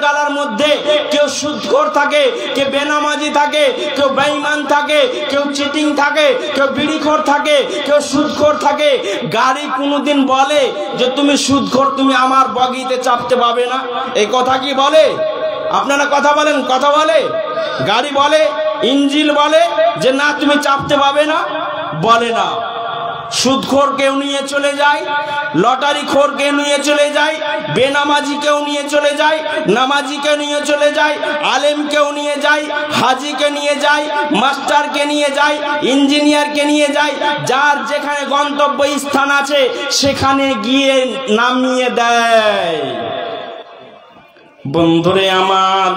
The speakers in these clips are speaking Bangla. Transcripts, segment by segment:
গালার মধ্যে কেউ সুদখোর থাকে, কেউ বেনামাজি থাকে, কেউ বেঈমান থাকে, কেউ চিটিং থাকে, কেউ বিড়িখোর থাকে, কেউ সুদখোর থাকে। গাড়ি কোনোদিন বলে যে তুমি সুদখোর, তুমি আমার বগিতে চাপতে পাবে না? এই কথা কি বলে? আপনারা কথা বলেন, কথা বলে? গাড়ি বলে, ইঞ্জিন বলে যে না তুমি চাপতে পাবে না? বলে না। সুদখোর কেউ নিয়ে চলে যায়, লটারি খোর কেউ নিয়ে চলে যায়, বেনামাজি কেউ নিয়ে চলে যায়, নামাজিকে নিয়ে চলে যায়, আলেম কেউ নিয়ে যায়, হাজিকে নিয়ে যায়, মাস্টারকে নিয়ে যায়, ইঞ্জিনিয়ারকে নিয়ে যায়। যার যেখানে গন্তব্য স্থান আছে সেখানে গিয়ে নামিয়ে দেয়। বন্ধুরে আমার,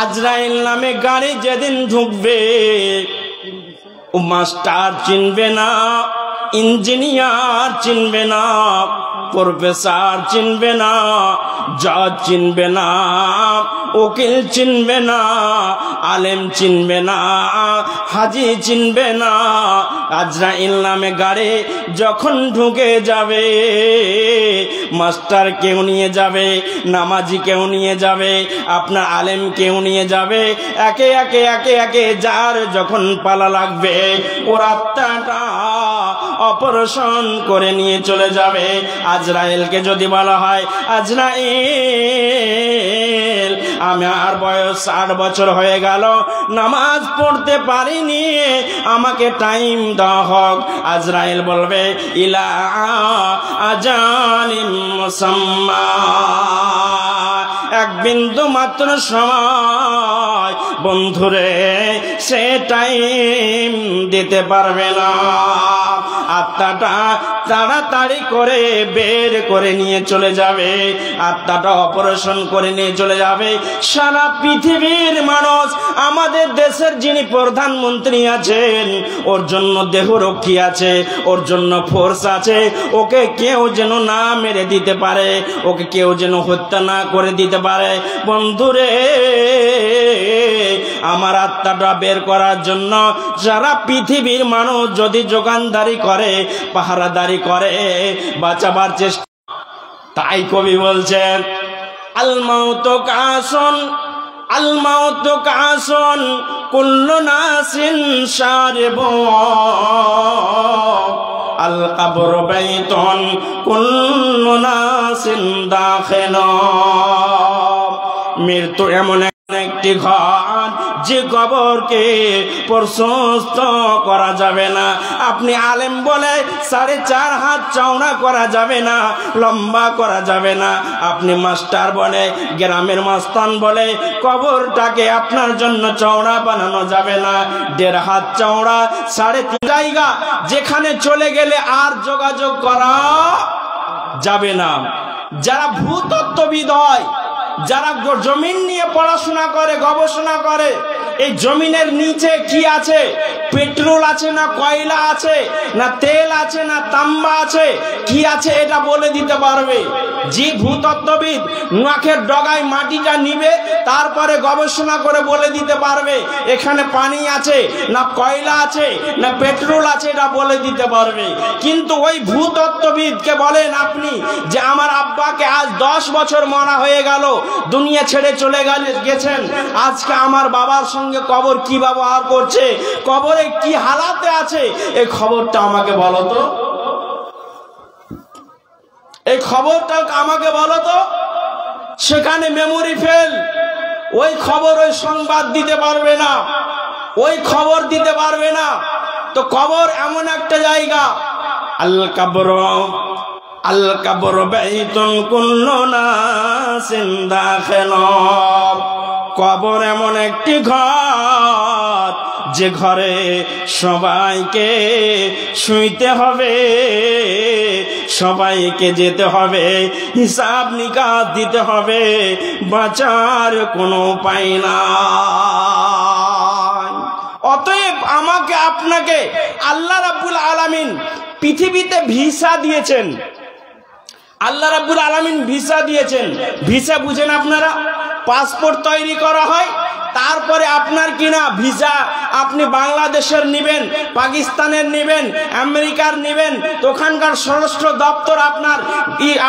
আজরাইল নামে গাড়ি যেদিন ঢুকবে, ও মাস্টার চিনবে না, ইঞ্জিনিয়ার চিনবে না, প্রফেসর চিনবে না, জজ চিনবে না, উকিল চিনবে না, আলেম চিনবে না, হাজি চিনবে না। আজরাইল নামে গাড়ি যখন ঢুকে যাবে, মাস্টার কেউ নিয়ে যাবে, নামাজি কেউ নিয়ে যাবে, আপনার আলেম কেউ নিয়ে যাবে। একে একে একে একে যার যখন পালা লাগবে, ওর আত্মাটা অপারেশন করে নিয়ে চলে যাবে। আজরাইলকে যদি বলা হয়, আজরাইল আমার বয়স 60 বছর হয়ে গেল, নামাজ পড়তে পারিনি, আমাকে টাইম দেওয়া হোক। আজরাইল বলবে ইলা আজালিম মুসাম্মা, এক বিন্দু মাত্র সময় বন্ধুরে সে টাইম দিতে পারবে না। আত্মাটা তাড়াতাড়ি করে বের করে নিয়ে চলে যাবে, আত্মাটা অপারেশন করে নিয়ে চলে যাবে। সারা পৃথিবীর মানুষ, আমাদের দেশের যিনি প্রধানমন্ত্রী আছেন, ওর জন্য দেহরক্ষী আছে, ওর জন্য ফোর্স আছে, ওকে কেউ যেন না মেরে দিতে পারে, ওকে কেউ যেন হত্যা না করে দিতে পারে। বন্ধুরে, আমার আত্মাটা বের করার জন্য সারা পৃথিবীর মানুষ যদি যোগানদারি করে, পাহারাদারি করে, বাঁচাবার চেষ্টা। তাই কবি বলছেন, আল মাউতু কাসুন, আল মাউতু কাসুন কুল্লু নাসিন শারিবু, আল কবরু বাইতুন কুল্লু নাসিন দাখিলু। মৃত্যু এমন একটি ঘর যে কবরকে প্রশস্ত করা যাবে না। আপনি আলেম বলে 4.5 হাত চওড়া করা যাবে না, লম্বা করা যাবে না। আপনি মাস্টার বলে, গ্রামের মাস্তান বলে কবরটাকে আপনার জন্য চওড়া বানানো যাবে না। 1.5 হাত চওড়া, 3.5 জায়গা যেখানে চলে গেলে আর যোগাযোগ করা যাবে না। যারা ভূতত্ত্ববিদ হয়, যারা জমিন নিয়ে পড়াশোনা করে, গবেষণা করে, এই জমিনের নিচে কি আছে, পেট্রোল আছে না কয়লা আছে না তেল আছে না তাম্বা আছে, কি আছে এটা বলে দিতে পারবে। যে ভূতত্ত্ববিদ নাকের ডগায় মাটিটা নিবে, তারপরে গবেষণা করে বলে দিতে পারবে এখানে পানি আছে না কয়লা আছে না পেট্রোল আছে, এটা বলে দিতে পারবে। কিন্তু ওই ভূতত্ত্ববিদকে বলেন আপনি যে আমার আব্বাকে আজ 10 বছর মরা হয়ে গেল, দুনিয়া ছেড়ে চলে গেছেন, আজকে আমার বাবার সঙ্গে কবর কি ব্যবহার করছে, কবরে কি হালাতে আছে, এই খবরটা আমাকে বলো তো, এই খবরটা আমাকে বলো তো। সেখানে মেমোরি ফেল, ওই খবর, ওই সংবাদ দিতে পারবে না, ওই খবর দিতে পারবে না। তো কবর এমন একটা জায়গা, আল কবর, আল কবর বাইতুন কুল্লু নাসিন দাখিলু, কবর এমন একটি ঘর যে ঘরে সবাইকে শুইতে হবে, সবাইকে যেতে হবে, হিসাব নিকাশ দিতে হবে, বাঁচার কোনো উপায় নাই। অতএব আমাকে আপনাকে আল্লাহ রাব্বুল আলামিন পৃথিবীতে ভিসা দিয়েছেন, আল্লাহ রাব্বুল আলামিন ভিসা দিয়েছেন। ভিসা বুঝেন আপনারা? পাসপোর্ট তৈরি করা হয়, তারপরে আপনার কিনা ভিসা আপনি বাংলাদেশের নেবেন, পাকিস্তানের নেবেন, আমেরিকার নেবেন, তো ওখানকার স্বরাষ্ট্র দপ্তর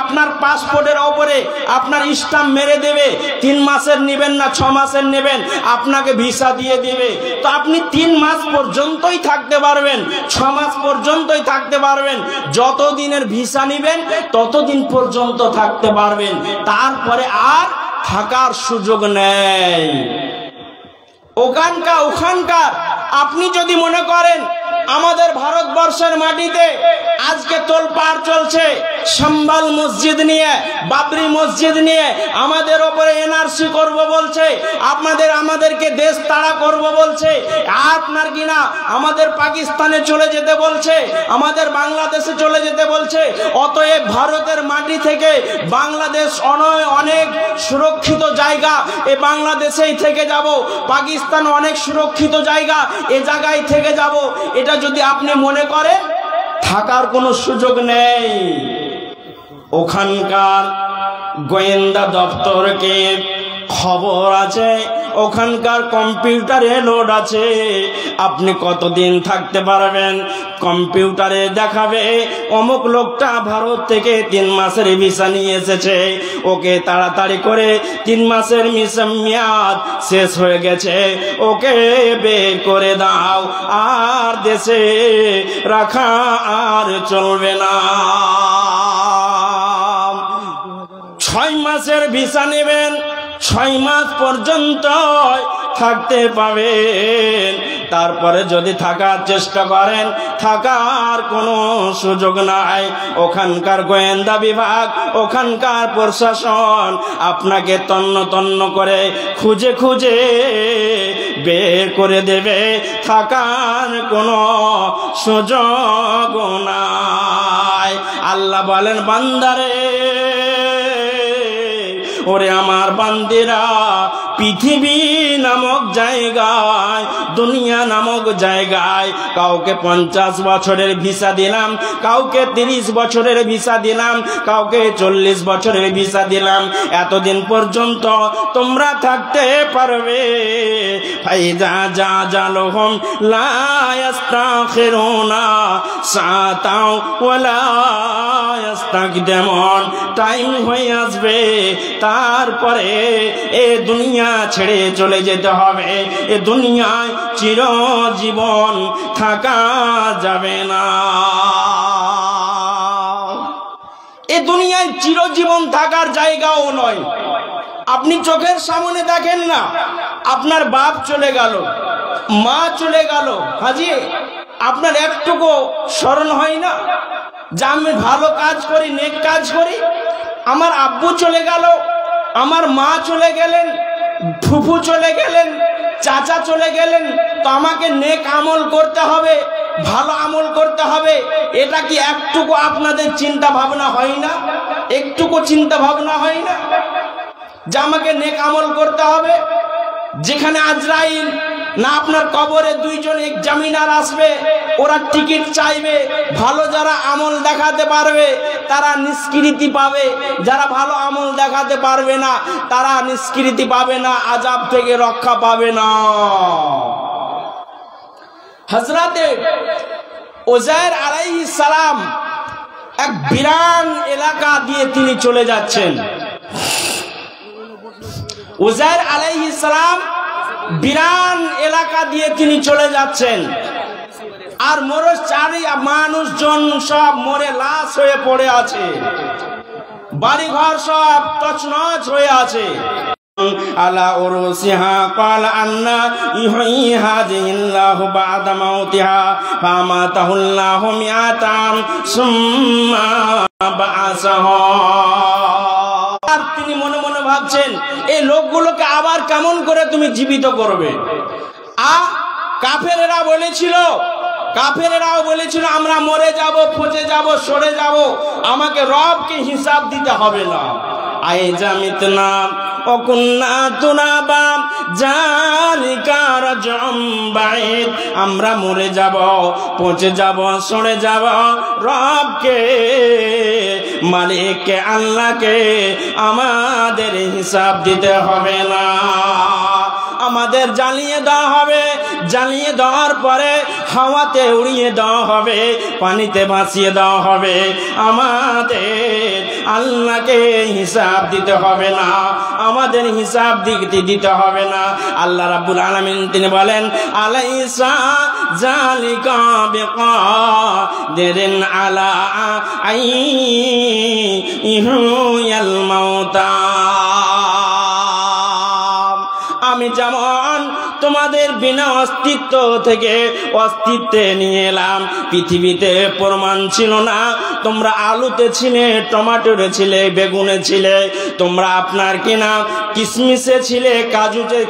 আপনার পাসপোর্টের ওপরে আপনার স্ট্যাম্প মেরে দেবে। 3 মাসের নেবেন না 6 মাসের নেবেন, আপনাকে ভিসা দিয়ে দেবে। তো আপনি 3 মাস পর্যন্তই থাকতে পারবেন, 6 মাস পর্যন্তই থাকতে পারবেন। যতদিনের ভিসা নেবেন ততদিন পর্যন্ত থাকতে পারবেন, তারপরে আর থাকার সুযোগ নেই। ওখানকার আপনি যদি মনে করেন আমাদের ভারতবর্ষের মাটিতে আজকে তোলপাড় চলছে সম্বল মসজিদ নিয়ে, বাবরি মসজিদ নিয়ে, আমাদের ওপরে এনআরসি করব বলছে, আমাদেরকে দেশ তাড়া করব বলছে, আপনার কিনা আমাদের পাকিস্তানে চলে যেতে বলছে, আমাদের বাংলাদেশে চলে যেতে বলছে। অতএব ভারতের মাটি থেকে বাংলাদেশ অনেক সুরক্ষিত জায়গা, এ বাংলাদেশেই থেকে যাব। পাকিস্তান অনেক সুরক্ষিত জায়গা, এ জায়গায় থেকে যাব। এটা যদি আপনি মনে করেন, থাকার কোনো সুযোগ নেই। ওখানকার গোয়েন্দা দপ্তরকে খবর আছে, ওখানকার কম্পিউটারে লোড আছে, আপনি কতদিন থাকতে পারবেন। কম্পিউটারে দেখাবে অমুক লোকটা ভারত থেকে 3 মাসের ভিসা নিয়ে এসেছে, ওকে তাড়াতাড়ি করে 3 মাসের মেয়াদ শেষ হয়ে গেছে, ওকে বের করে দাও, আর দেশে রাখা আর চলবে না। 6 মাসের ভিসা নেবেন, 6 মাস পর্যন্ত থাকতে পাবেন। তারপরে যদি থাকার চেষ্টা করেন, থাকার কোনো সুযোগ নাই। ওখানকার গোয়েন্দা বিভাগ, ওখানকার প্রশাসন আপনাকে তন্ন তন্ন করে খুঁজে খুঁজে বের করে দেবে, থাকার কোনো সুযোগ নাই। আল্লাহ বলেন, বান্দারে, ওরে আমার বান্দিরা, পৃথিবী নামক জায়গায়, দুনিয়া নামক জায়গায় কাউকে 50 বছরের ভিসা দিলাম, কাউকে 30 বছরের ভিসা দিলাম, কাউকে 40 বছরের ভিসা দিলাম। এতদিন পর্যন্ত তোমরা থাকতে পারবে। ফাইজা জাজালহুম লা ইস্তাখিরুনা সাতাও ওয়ালা ইস্তাকদিমুন। টাইম হয়ে আসবে, তারপরে এ দুনিয়া ছেড়ে চলে যেতে হবে। এ দুনিয়ায় চিরজীবন থাকা যাবে না। এ দুনিয়ায় চিরজীবন থাকার জায়গাও নয়। আপনি চোখের সামনে দেখেন না, আপনার বাপ চলে গেল, মা চলে গেল, হাজি, আপনার একটুকু স্মরণ হয় না যে আমি ভালো কাজ করি, নেক কাজ করি? আমার আব্বু চলে গেল, আমার মা চলে গেলেন, ফুফু চলে গেলেন, চাচা চলে গেলেন, তো আমাকে নেক আমল করতে হবে, ভালো আমল করতে হবে। এটা কি একটুকু আপনাদের চিন্তা ভাবনা হয় না? একটুকু চিন্তা ভাবনা হয় না যে আমাকে নেক আমল করতে হবে? যেখানে আজরাইল না আপনার কবরে 2 জন এক্সামিনার আসবে, ওরা টিকিট চাইবে। ভালো যারা আমল দেখাতে পারবে তারা নিষ্কৃতি পাবে, যারা ভালো আমল দেখাতে পারবে না তারা নিষ্কৃতি পাবে না, আযাব থেকে রক্ষা পাবে না। হযরতে উযায়ের আলাইহিস সালাম এক বিরান এলাকা দিয়ে তিনি চলে যাচ্ছেন। উযায়ের আলাইহিস সালাম বিরান এলাকা দিয়ে তিনি চলে যাচ্ছেন, আর চারি মানুষজন সব মরে লাশ হয়ে পড়ে আছে, বাড়িঘর সব তছনছ হয়ে আছে। আলা উরুসিহা ক্বাল আন্না ইহয়ী হাযিহিল্লাহু বা'দা মাউতিহা ফামাতাহুল্লাহু মিআতাম সুম্মা বা'আসাহু। আর তিনি মনে মনে ভাবছেন, এই লোকগুলোকে আবার কেমন করে তুমি জীবিত করবে? কাফেরেরাও বলেছিল আমরা মরে যাব, পচে যাব, সরে যাব, আমাকে রবকে হিসাব দিতে হবে না। আইজা মিতনা অকুন্না তুরাবা জালিকা রাজউম বাঈদ, আমরা মরে যাব, পচে যাব, সরে যাব, রবকে, মালিককে, আল্লাহকে আমাদের হিসাব দিতে হবে না। আমাদের জ্বালিয়ে দেওয়া হবে, জ্বালিয়ে দেওয়ার পরে হাওয়াতে উড়িয়ে দেওয়া হবে, পানিতে ভাসিয়ে দেওয়া হবে। আমাদের আল্লাহকে হিসাব দিতে হবে না, আমাদের হিসাব দিতে হবে না। আল্লাহ রাব্বুল আলামিন তিনি বলেন, আলাইসা যালিকা বিকাদিরিন আলা আইয়ুল মাউতা। আমি যেমন তোমাদের বিনা অস্তিত্ব থেকে অস্তিত্বে নিয়ে এলাম। পৃথিবীতে প্রমাণ ছিল না, তোমরা আলুতে ছিলে, টমাটোরে ছিলে, বেগুনে ছিলে, তোমরা আপনার কিনা কিশমিশে ছিলে,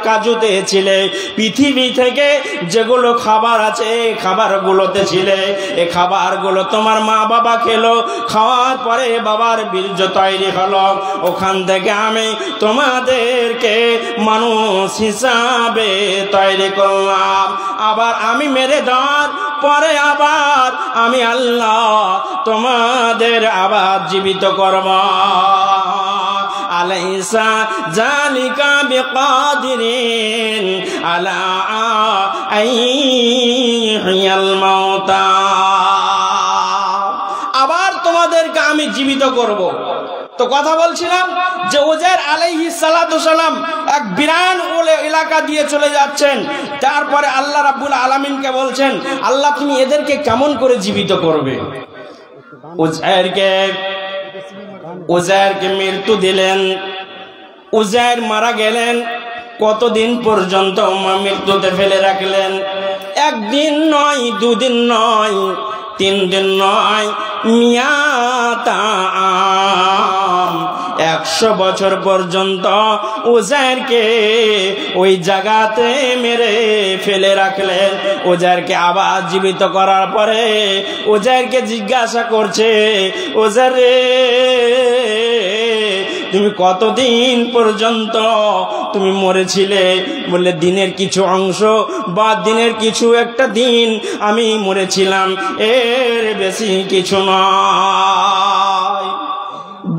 কাজুতে ছিলে। পৃথিবী থেকে যেগুলো খাবার আছে খাবারগুলোতে ছিলে। এই খাবারগুলো তোমার মা বাবা খেলো, খাওয়ার পরে বাবার বীর্য তৈরি হলো। ওখান থেকে আমি তোমাদেরকে মানুষ হিসাবে তৈরি করলাম। আবার আমি মেরে দেওয়ার পরে আবার আমি আল্লাহ তোমাদের আবার জীবিত করব। আলাইসা যালিকা বিকাদিরিন আলা আইয়ুল মাউতা। আবার তোমাদেরকে আমি জীবিত করব। তো কথা বলছিলাম যে উজাইর আলাইহিস সালাতু সালাম এক বিরান এলাকা দিয়ে চলে যাচ্ছেন। তারপরে আল্লাহ রাব্বুল আলামিনকে বলছেন, আল্লাহ তুমি এদেরকে কেমন করে জীবিত করবে? উজাইরকে মৃত্যু দিলেন। উজাইর মারা গেলেন। কতদিন পর্যন্ত মৃত্যুতে ফেলে রাখলেন? একদিন নয়, দুদিন নয়, 3 দিন নয়, মিয়াতা আম, 100 বছর পর্যন্ত উজাইরকে ওই জায়গাতে মেরে ফেলে রাখলেন। উজাইরকে আবার জীবিত করার পরে উজাইরকে জিজ্ঞাসা করছে, উজাইর রে তুমি কতদিন পর্যন্ত তুমি মরেছিলে? বললে দিনের কিছু অংশ বা দিনের কিছু একটা দিন আমি মরেছিলাম, এর বেশি কিছু নয়।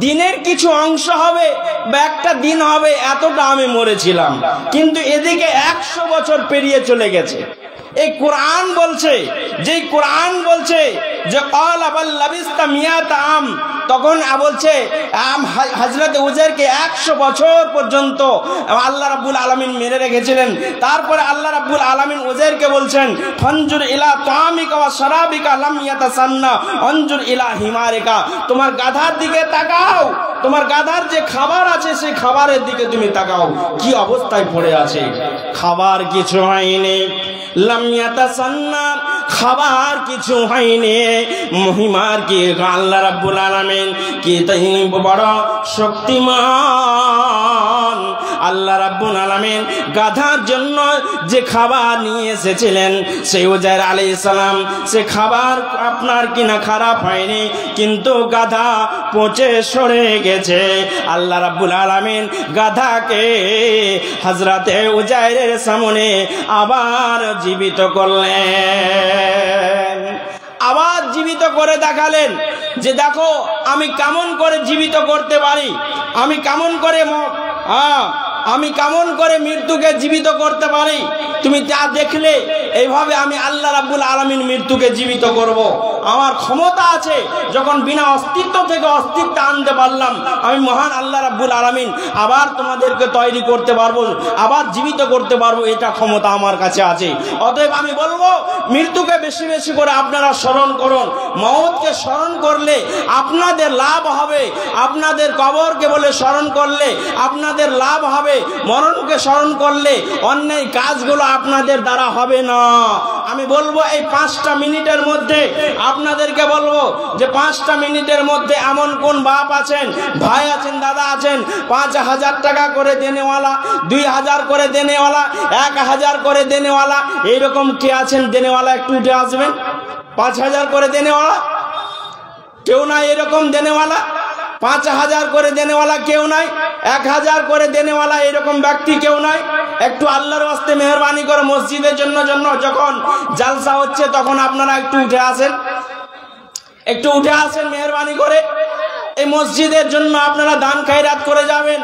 দিনের কিছু অংশ হবে বা একটা দিন হবে, এতটা আমি মরেছিলাম। কিন্তু এদিকে 100 বছর পেরিয়ে চলে গেছে। এই কোরআন বলছে, যে কোরআন বলছে যে ক্বালা বাল লাবিস্তা মিয়াতা আম, তখন বলছে হযরত উজাইরকে 100 বছর পর্যন্ত আল্লাহ রাব্বুল আলামিন মেরে রেখেছিলেন। তারপরে আল্লাহ রাব্বুল আলামিন উজাইরকে বলছেন, ফানজুর ইলা তামিকা ওয়া শারাবিকা লাম ইয়াতাসান্না আনজুর ইলা হিমারিকা, তোমার গাধার দিকে তাকাও, তোমার গাধার যে খাবার আছে সেই খাবারের দিকে তুমি তাকাও, কি অবস্থায় পড়ে আছে। খাবার কিছু হয়নি, লাম ইয়াতাসান্না, খাবার কিছু হয়নি। মহিমার কি আল্লাহ রাব্বুল আলামিন কি তাই বড় শক্তিমান। আল্লাহ রাব্বুল আলামিন গাধার জন্য যে খাবার নিয়ে এসেছিলেন সেই উজাইর আলাইহিস সালাম, সে খাবার আপনার কিনা খারাপ হয়নি, কিন্তু গাধা পচে সরে গেছে। আল্লাহ রাব্বুল আলামিন গাধাকে হযরতে উজাইরের সামনে আবার জীবিত করলেন। আবার জীবিত করে দেখালেন যে দেখো আমি কেমন করে জীবিত করতে পারি, আমি কেমন করে মৃত্যুকে জীবিত করতে পারি। তুমি যা দেখলে এইভাবে আমি আল্লাহ রাব্বুল আলামিন মৃত্যুকে জীবিত করব। আমার ক্ষমতা আছে, যখন বিনা অস্তিত্ব থেকে অস্তিত্ব আনতে পারলাম, আমি মহান আল্লাহ রাব্বুল আলামিন আবার তোমাদেরকে তৈরি করতে পারবো, আবার জীবিত করতে পারবো, এটা ক্ষমতা আমার কাছে আছে। অতএব আমি বলবো মৃত্যুকে বেশি বেশি করে আপনারা স্মরণ করুন। মওতকে স্মরণ করলে আপনাদের লাভ হবে, আপনাদের কবরকে বলে স্মরণ করলে আপনাদের লাভ হবে, মরণকে স্মরণ করলে অন্যায় কাজগুলো আপনাদের দ্বারা হবে না। আমি বলবো এই 5টা মিনিটের মধ্যে আপনাদেরকে বলবো যে 5টা মিনিটের মধ্যে এমন কোন বাপ আছেন, ভাই আছেন, দাদা আছেন, 5000 টাকা করে দেনেওয়ালা, 2000 করে দেনেওয়ালা, 1000 করে দেনেওয়ালা, এইরকম কে আছেন দেনেওয়ালা? একটু উঠে আসবেন। 5000 করে দেনেওয়ালা কেউ নাই? এরকম দেনেওয়ালা 5000 করে দেনেওয়ালা কেউ নাই? 1000 করে দেনেওয়ালা এরকম ব্যক্তি কেউ নাই? একটু আল্লাহর ওয়াস্তে মেহেরবানি করে মসজিদের জন্য যখন জালসা হচ্ছে তখন আপনারা একটু উঠে আসেন, একটু উঠে আসেন মেহেরবানি করে। এই মসজিদের জন্য আপনারা দান খায়রাত করে যাবেন।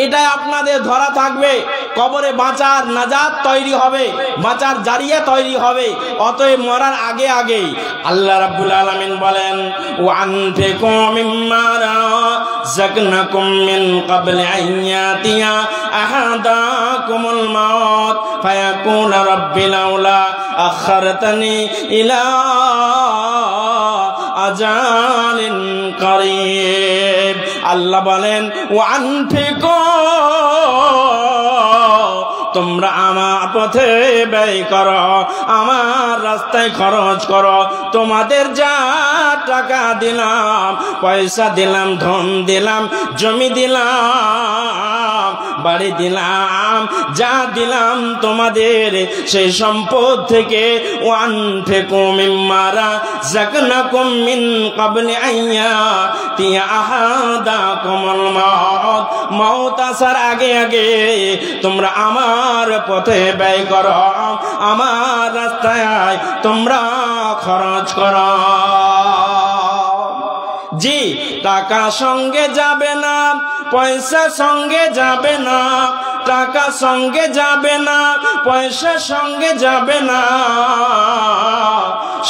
এটাই আপনাদের ধরা থাকবে। কবরে বাঁচার নাজাত তৈরি হবে, বাঁচার জারিয়া তৈরি হবে। অতএব মরার আগে আগেই আল্লাহ রাব্বুল আলামিন বলেন, ওয়া আনফিকু মিম্মা রাযাকনাকুম মিন ক্বাবলি আন ইয়াতিয়া আহাদাকুমুল মাউত ফায়াকুলা রাব্বি লাউলা আখারতানি ইলা আজালিন করিব। আল্লাহ বলেন, ওয়া আনফিকু, তোমরা আমার পথে ব্যয় করো, আমার রাস্তায় খরচ করো। তোমাদের যা টাকা দিলাম, পয়সা দিলাম, ধন দিলাম, জমি দিলাম, বাড়ি দিলাম, যা দিলাম তোমাদের, সেই সম্পদ থেকে ওয়ানফিকু মিম্মা রাযাকনাকুম মিন ক্বাবলি আন ইয়াতিয়া আহাদাকুমুল মাউত, মওত আসার আগে আগে তোমরা আমার পথে ব্যয় করো, আমার রাস্তায় তোমরা খরচ করো। জি, টাকা সঙ্গে যাবে না, পয়সা সঙ্গে যাবে না, টাকা সঙ্গে যাবে না, পয়সা সঙ্গে যাবে না।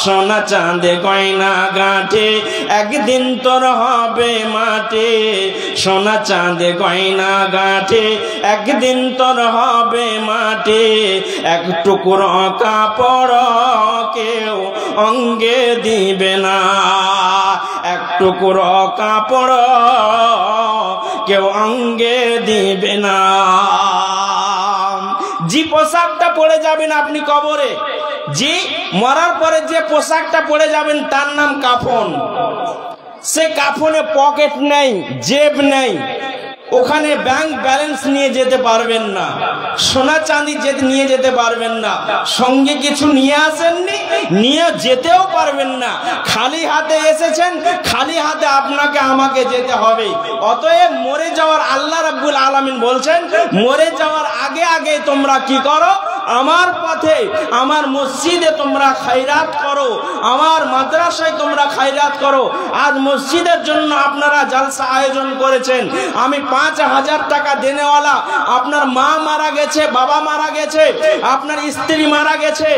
সোনা চাঁদে গয়না গাঁঠে একদিন তোর হবে মাটি, সোনা চাঁদে গয়না গাঁঠে একদিন তোর হবে মাটি। এক টুকরো কাপড় কেউ অঙ্গে দিবে না, এক টুকরো কাপড় কেউ অঙ্গে দিবে না। যে পোশাকটা পরে যাবেন আপনি কবরে, জি মরার পরে যে পোশাকটা পরে যাবেন তার নাম কাফন। সে কাফনে পকেট নেই, জেব নেই, ওখানে ব্যাংক ব্যালেন্স নিয়ে যেতে পারবেন না, সোনা চাঁদি নিয়ে যেতে পারবেন না, সঙ্গে কিছু নিয়ে আসেননি, নিয়ে যেতেও পারবেন না। খালি হাতে এসেছেন, খালি হাতে আপনাকে আমাকে যেতে হবে। অতএব মরে যাওয়ার আল্লাহ রাব্বুল আলামিন বলছেন, মরে যাওয়ার আগে আগে তোমরা কি করো, আমার পথে, আমার মসজিদে তোমরা খায়রাত করো, আমার মাদ্রাসায় তোমরা খায়রাত করো। আজ মসজিদের জন্য আপনারা জালসা আয়োজন করেছেন, আমি 5,000 টাকা দেনেওয়ালা, আপনার মা মারা গেছে, বাবা মারা গেছে, আপনার স্ত্রী মারা গেছে,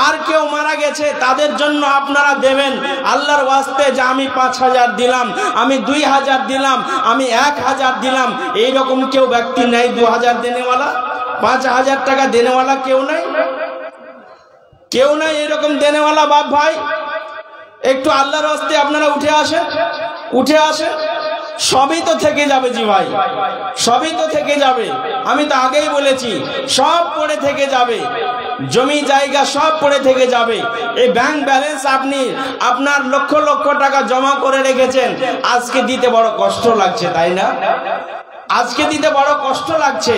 আর কেউ মারা গেছে, তাদের জন্য আপনারা দেবেন। আল্লাহর ওয়াস্তে যে আমি 5,000 দিলাম, আমি 2,000 দিলাম, আমি 1,000 দিলাম, এইরকম কেউ ব্যক্তি নেই 2,000 দেনেওয়ালা, 5,000 টাকা দেনেওয়ালা কেউ নাই, কেউ নাই এরকম দেনেওয়ালা বাপ ভাই। একটু আল্লাহর ওয়াস্তে আপনারা উঠে আসেন, উঠে আসেন। সবই তো থেকে যাবে জি ভাই, সবই তো থেকে যাবে। আমি তো আগেই বলেছি, সব পড়ে থেকে যাবে, জমি জায়গা সব পড়ে থেকে যাবে। এই ব্যাংক ব্যালেন্স আপনি আপনার লক্ষ লক্ষ টাকা জমা করে রেখেছেন, আজকে দিতে বড় কষ্ট লাগছে, তাই না? আজকে দিতে বড় কষ্ট লাগছে।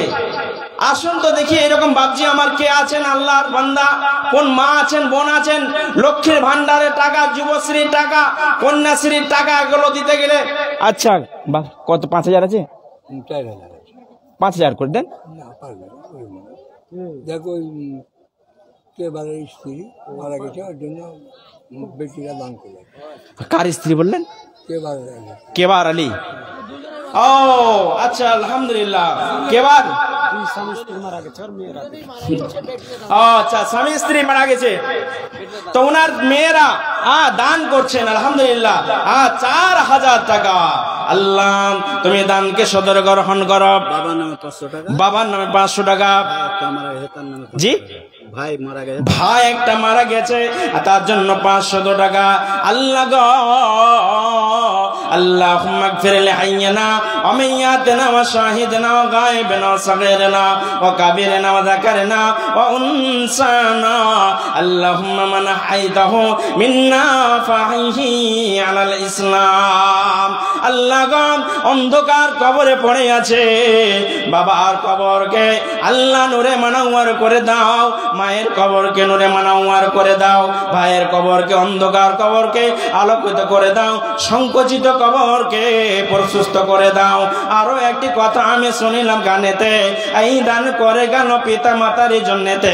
আসুন তো দেখি এরকম বাপজি আমার কে আছেন, আল্লাহর বান্দা, কোন মা আছেন, বোন আছেন, লক্ষ্মীর ভান্ডারের টাকা, যুবশ্রীর টাকা, কন্যাশ্রীর টাকা, এগুলো দিতে গেলে আচ্ছা কত 5,000 আছে, 5,000 করে দেন। দেখো কেবারে স্ত্রী মারা গেছে, ওর জন্য বেটিরা দান করে। কার স্ত্রী বললেন? কেবার আলী। ও আচ্ছা, আলহামদুলিল্লাহ। কেবার আচ্ছা, স্বামী স্ত্রী মারা গেছে, তো ওনার মেয়েরা দান করছেন, আলহামদুলিল্লাহ। 4,000 টাকা। আল্লাহ তুমি দানকে সদর গ্রহণ করো। বাবার নামে 500 টাকা। জি ভাই একটা মারা গেছে, তার জন্য 500 টাকা। আল্লাহ গো, আল্লাহুম্মা গফির লিহাইয়িনা ওয়া মাইয়াতিনা ওয়া শাহিদিনা ওয়া গায়বিনা ওয়া সাগীরিনা ওয়া কাবীরিনা ওয়া যাকারিনা ওয়া উনসানা। আল্লাহুম্মা মান হাইদাহু মিন্না ফাহিহি আলাল ইসলাম। আল্লাহ গো, অন্ধকার কবরে পড়ে আছে, বাবার কবরকে আল্লাহ নূরে মানাওয়ার করে দাও, মায়ের কবরকে নূরে মানাওয়ার করে দাও, ভাইয়ের কবরকে, অন্ধকার কবরকে আলোকিত করে দাও, সংকুচিত কবরকে প্রশস্ত করে দাও। আরো একটি কথা আমি শুনিলাম গানেতে, এই দান করে গেল পিতা মাতার জন্যতে।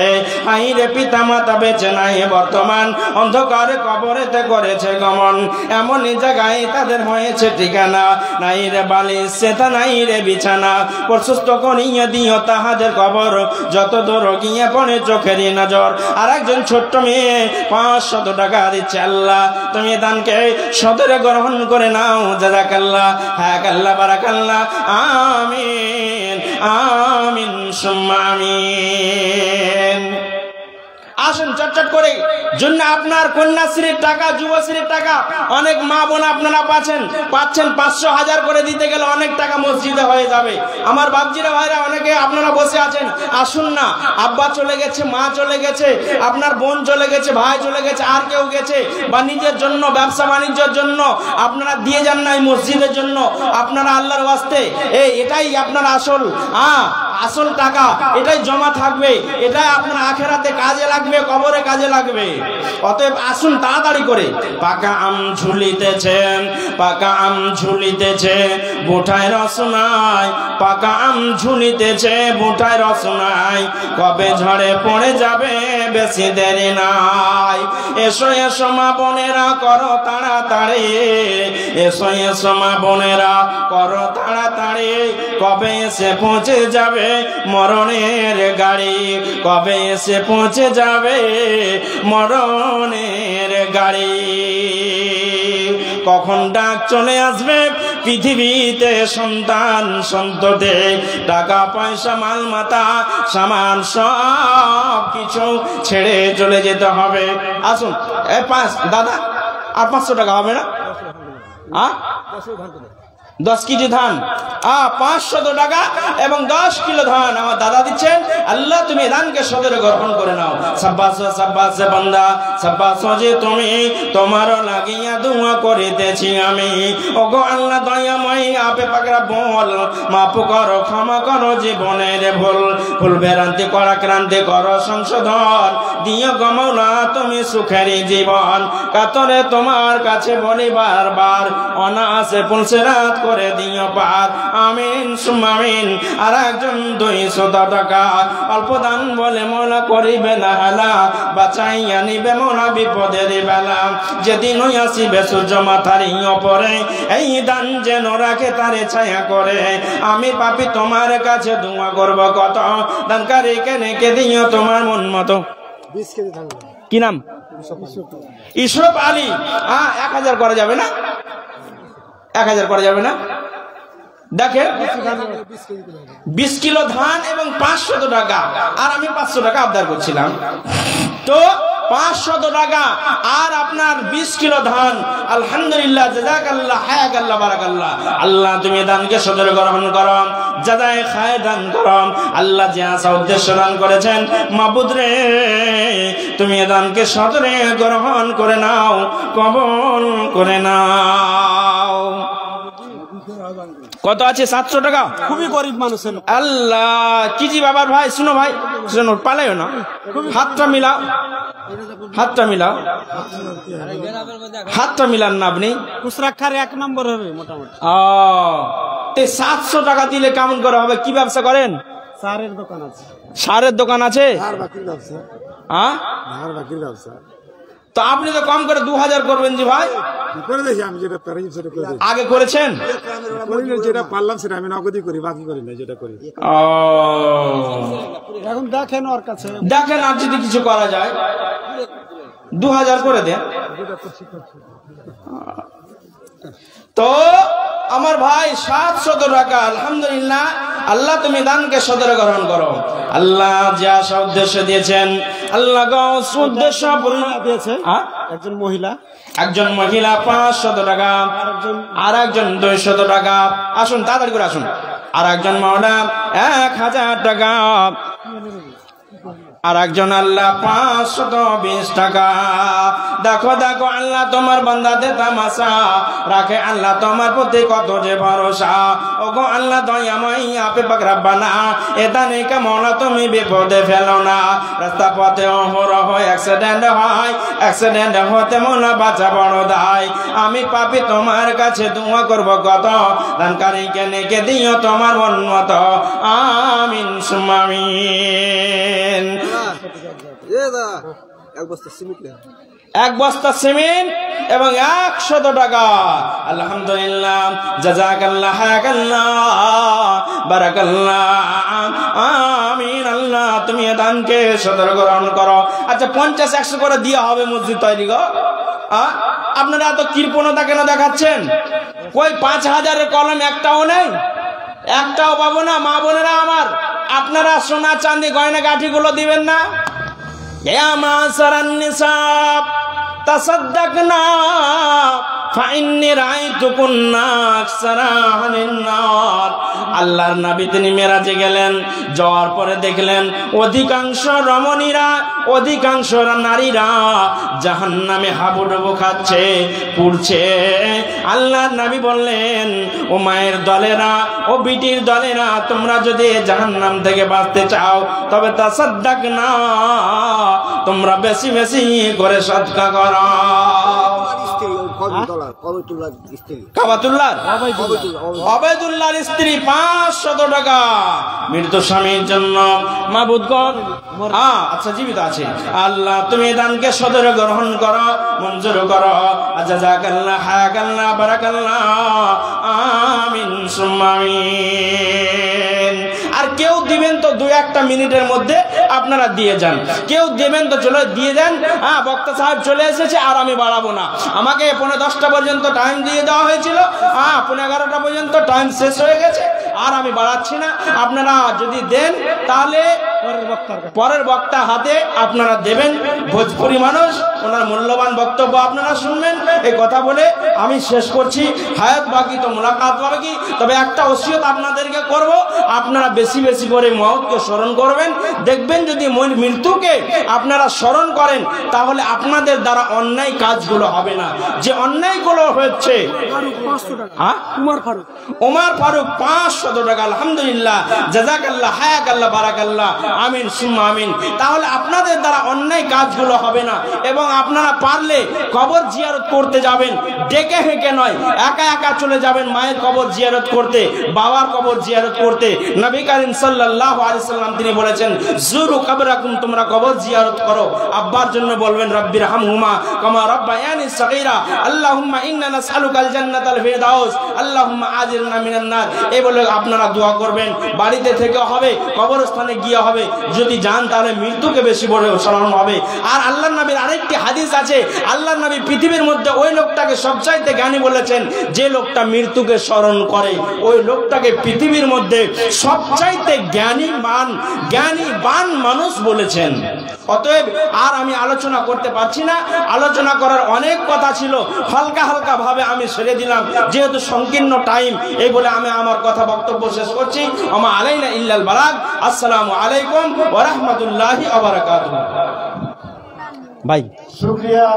আই রে পিতা মাতা বেঁচে নাই বর্তমান, অন্ধকারে কবরেতে করেছে গমন। এমনই জায়গায় তাদের হয়েছে ঠিকানা, নাই রে বালিশ সেটা নাই রে বিছানা। প্রশস্ত করিয়ে দিও তাহাদের কবর, যত দূর গিয়ে পড়ে চোখেরই নজর। আর একজন ছোট্ট মেয়ে 500 টাকা দিচ্ছে। আল্লাহ তুমি দানকে সদরে গ্রহণ করে নাও। জাযাকাল্লাহ, হ্যাঁ আল্লাহ বারাকাল্লাহ, আমিন আমিন সুম্মা আমিন। আসুন চটচট করে জন্য আপনার কন্যাশ্রীর টাকা, যুবশ্রীর টাকা অনেক মা বোন আপনারা পাচ্ছেন 500 1000 করে দিতে গেলে অনেক টাকা মসজিদে হয়ে যাবে। আমার বাপজিরা ভাইরা অনেকে আপনারা বসে আছেন, আসুন না। আব্বা চলে গেছে, মা চলে গেছে, আপনার বোন চলে গেছে, ভাই চলে গেছে, আর কেউ গেছে, বা নিজের জন্য ব্যবসা বাণিজ্যের জন্য আপনারা দিয়ে যান না এই মসজিদের জন্য। আপনারা আল্লাহর ওয়াস্তে এটাই আপনার আসল টাকা, এটাই জমা থাকবে, এটাই আপনার আখেরাতে কাজে লাগবে, কবরে কাজে লাগবে। অতএব আসুন তাড়াতাড়ি করে। পাকা আম ঝুলিতেছেন, পাকা আম ঝুলিতেছে বুঠায় রসনায়, পাকা আম ঝুলিতেছে বুঠায় রসনায়, কবে ঝড়ে পড়ে যাবে বেশি দেরি নাই। এসো এসো মা বোনেরা করো তাড়াতাড়ি, এসো এসো মা বোনেরা করো তাড়াতাড়ি, কবে এসে পৌঁছে যাবে মরণের গাড়ি, কবে এসে পৌঁছে যাবে মরণের গাড়ি। কখন ডাক চলে আসবে পৃথিবীতে সন্তান সন্ততি, টাকা পয়সা মাল মাতা সামান সব কিছু ছেড়ে চলে যেতে হবে। আসুন দাদা আর 500 টাকা হবে না? 10 কেজি ধান, 500 টাকা এবং 10 কিলো ধান আমার দাদা দিচ্ছেন। আল্লাহ তুমি ধানকে সদরে গ্রহণ করে নাও। সাব্বাস সাব্বাস বান্দা, সাব্বাস যে তুমি তোমার লাগিয়া দোয়া করিতেছি আমি। ওগো আল্লাহ দয়াময় আপে পাকরা বল, মাফ করো ক্ষমা করো জীবনের ভুল ভ্রান্তি করা ক্রান্তি করো সংশোধন, দিও গো মাওলা তুমি সুখেরই জীবন। কাতরে তোমার কাছে বলি বারবার, অনাসে পুলসেরাত করে দিও পার। আমিন সুম্মা আমিন। আর একজন 200 টাকা অল্প দান বলে মোলা করিবে না হালা, বাঁচাইয়া নিবে মোলা বিপদের বেলা। যেদিন আসিবে সূর্য মাথার ওপরে, এই দান যেন রাখে তারে ছায়া করে। আমি পাপি তোমার কাছে দোয়া করব কত, দানকারীকে রেখে দিও তোমার মন মতো। কি নাম? ইশরফ আলী। 1000 করা যাবে না? 1000 করা যাবে না? দেখেন 20 কিলো ধান এবং 500 টাকা, আর আমি 500 টাকা আবদার করছিলাম, তো 500 টাকা আর আপনার 20 কিলো ধান। আলহামদুলিল্লাহ, জাযাকাল্লাহ, হায়াকাল্লাহ, বারাকাল্লাহ। আল্লাহ তুমি দানকে সদরে গ্রহণ করো, জাযায়ে খায় দান করো। আল্লাহ যে আসা উদ্দেশ্য দান করেছেন, মাবুদ রে তুমি দানকে সদরে গ্রহণ করে নাও, কবুল করে নাও। কত আছে? 700 টাকা। খুবই গরিব মানুষ। আল্লাহ কি জি বাবার ভাই, শুনো ভাই, শুনো, পালাইও না, হাতটা মিলাও, হাতটা মিলাও, হাতটা মিলান না আপনি। খুচরাখার 1 নম্বর হবে মোটামুটি। 700 টাকা দিলে কেমন করে হবে? কি ব্যবসা করেন? সারের দোকান আছে। সারের দোকান আছে? তো আপনি তো কম করে 2000 করবেন জি ভাই। করে দেখি আমি যেটা পারি সেটা করে দেখি। আগে করেছেন? যেটা পারলাম সেটা আমি নগদই করি, বাকি করি না যেটা করি। এখন দেখেন ওর কাছে, দেখেন আর যদি কিছু করা যায় 2000 করে দেন। তো আমার ভাই 700 টাকা। আলহামদুলিল্লাহ, আল্লাহ তুমি দানকে সদরে গ্রহণ করো। আল্লাহ যা উদ্দেশ্য দিয়েছেন, আল্লাহ উদ্দেশ্য পূর্ণ দিয়েছে। একজন মহিলা 500 টাকা, আর একজন 200 টাকা। আসুন তাড়াতাড়ি করে আসুন। আর একজন মাওলা 1000 টাকা। আর একজন আল্লাহ 520 টাকা। দেখো দেখো আল্লাহ তোমার বান্দাদের তামাশা রাখে, আল্লাহ তোমার প্রতি কত যে ভরসা। ওগো আল্লাহ দয়াময় আপে পাক রব্বানা, এটা নেই মওলা তুমি বিপদে ফেলো না। রাস্তা পথে অহরহ অ্যাক্সিডেন্ট হয়, অ্যাক্সিডেন্ট হতে মওলা বাঁচা বড় দায়। আমি পাপী তোমার কাছে দোয়া করব কত, দানকারীকে নেকে দিও তোমার উন্মত। আমিন সুম্মা আমিন। এক বস্তা সিমেন্ট এবং 100 টাকা। আলহামদুলিল্লাহ, জাযাকাল্লাহ, হায়াকাল্লাহ, বারাকাল্লাহ, আমিন। আল্লাহ তুমি এ দানকে সদর গ্রহণ করো। আচ্ছা 50-100 করে দিয়ে হবে মসজিদ তৈরি গো। আপনারা এত কৃপণতা কেন দেখাচ্ছেন? কই 5000-এর কলম একটাও নেই, একটাও পাবো না। মা বোনেরা আমার, আপনারা সোনা চাঁদি গয়না গাঠিগুলো দিবেন না? ইয়া মাসারান নিসাব তাসাদদাকনা ফাইন্নী রাআইতুকুন্না আকসারা আহলিন নার। আল্লাহর নবী তিনি মেরাজে গেলেন, যাওয়ার পরে দেখলেন অধিকাংশ রমণীরা, অধিকাংশ নারীরা জাহান্নামে হাবুডুবু খাচ্ছে, পুড়ছে। আল্লাহর নবী বললেন, ও মায়ের দলেরা, ও বিটির দলেরা, তোমরা যদি জাহান্নাম থেকে বাঁচতে চাও তবে তাসাদদাকনা, তোমরা বেশি বেশি করে সদকা করো। অবেদুল্লাহর স্ত্রী 500 টাকা মৃত স্বামীর জন্য। মাবুদগণ, আচ্ছা জীবিত আছে, আল্লাহ তুমি দানকে সদরে গ্রহণ করো, মঞ্জুর করো। জাযাকাল্লাহ, হায়াকাল্লাহ, বারাকাল্লাহ, আমিন সুম্মা আমিন। আর কেউ দিবেন তো 2-1 মিনিটের মধ্যে আপনারা দিয়ে যান। কেউ দেবেন তো চলে দিয়ে দেন। বক্তা সাহেব চলে এসেছে, আর আমি বাড়াবো না। আমাকে 10:45 পর্যন্ত টাইম দিয়ে দেওয়া হয়েছিল, 11:15 পর্যন্ত টাইম শেষ হয়ে গেছে, আর আমি বাড়াচ্ছি না। আপনারা যদি দেন তাহলে পরের বক্তা হাতে আপনারা দেবেন। ভোজপুরি মানুষ, ওনার মূল্যবান বক্তব্য আপনারা শুনবেন। এই কথা বলে আমি শেষ করছি। হায়াত বাকি তো মুলাকাত বাকি। তবে একটা ওসিয়ত আপনাদেরকে করব, আপনারা বেশি বেশি করে মওতকে স্মরণ করবেন। দেখবেন যদি মৃত্যুকে আপনারা স্মরণ করেন তাহলে আপনাদের দ্বারা অন্যায় কাজগুলো হবে না। যে অন্যায়গুলো হচ্ছে, ওমর ফারুক 500 টাকা। আলহামদুলিল্লাহ, জাযাকাল্লাহ, হায়াকাল্লাহ, বারাকাল্লাহ, আমিন সুম্মা আমিন। তাহলে আপনাদের দ্বারা অন্যায় কাজগুলো হবে না। এবং আপনারা পারলে কবর জিয়ারত করতে যাবেন, ডেকে হেঁকে নয়, একা একা চলে যাবেন মায়ের কবর জিয়ারত করতে, বাবার কবর জিয়ারত করতে। নবী করিম সাল্লাল্লাহু আলাইহি সাল্লাম তিনি বলেছেন, জুরু কবরাকুম, তোমরা কবর জিয়ারত করো। আব্বার জন্য বলবেন রব্বিরহামহুমা কামা রাব্বায়ানি সগীরা, আল্লাহুম্মা ইন্না নাসআলুকাল জান্নাতাল ফিরদাউস, আল্লাহুম্মা আজিরনা মিনান নার। এই বলে আপনারা দোয়া করবেন। বাড়িতে থেকে হবে, কবরস্থানে গিয়ে হবে। যদি যান তাহলে মৃত্যুকে বেশি বলে স্মরণ হবে। আর আল্লাহর নবীর আরেকটি হাদিস আছে, আল্লাহর নবী পৃথিবীর মধ্যে ওই লোকটাকে সবচাইতে জ্ঞানী বলেছেন, যে লোকটা মৃত্যুকে স্মরণ করে, ওই লোকটাকে পৃথিবীর মধ্যে সবচাইতে জ্ঞানীবান মানুষ বলেছেন। অতএব আর আমি আলোচনা করতে পারছি না, আলোচনা করার অনেক কথা ছিল, হালকা হালকা ভাবে আমি ছেড়ে দিলাম, যেহেতু সংকীর্ণ টাইম। এই বলে আমি আমার কথা বক্তব্য শেষ করছি। ওমা আলাইনা ইল্লাল বালাগ। আসসালামু আলাইকুম ওয়া রাহমাতুল্লাহি ওয়া বারাকাতুহু। ভাই শুকরিয়া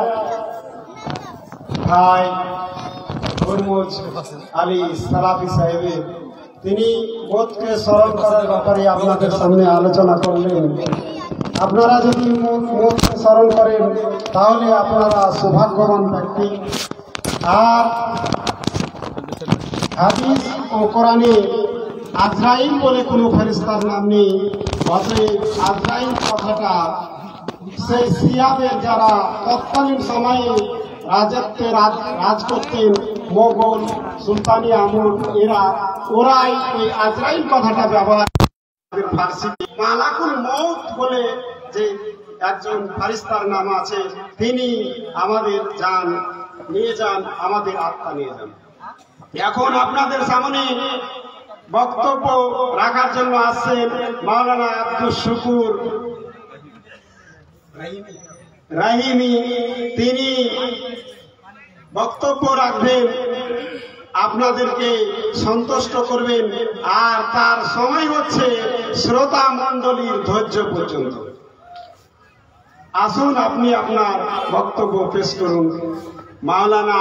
ভাই হুরমুজ আলী সালাফি সাহেবের, তিনি মওতকে স্মরণ করার ব্যাপারে আপনাদের সামনে আলোচনা করলেন। আপনারা যদি মওতকে স্মরণ করেন তাহলে আপনারা সৌভাগ্যবান ব্যক্তি। আর হাদিস ও কোরআনে আজরাইল বলে কোনো ফেরেশতার নাম নেই। অতএব আজরাইল কথাটা সেই সিয়ামের যারা তৎকালীন সময়ে রাজত্বে রাজ করতেন, মোগল সুলতানি আমল, ওরাই ওই আজরাইল কথাটা ব্যবহার ফার্সিতে মালাকুল মউত বলে যে একজন ফারিস্তার নাম আছে, তিনি আমাদের জান নিয়ে যান, আমাদের আত্মা নিয়ে যান। এখন আপনাদের সামনে বক্তব্য রাখার জন্য আসছেন মাওলানা আব্দুল শুকুর রাহিমি। তিনি বক্তব্য রাখবেন। আপনাদেরকে সন্তুষ্ট করবেন, আর তার সময় হচ্ছে শ্রোতা মণ্ডলীর ধৈর্য পর্যন্ত। আসুন আপনি আপনার বক্তব্য পেশ করুন। মাওলানা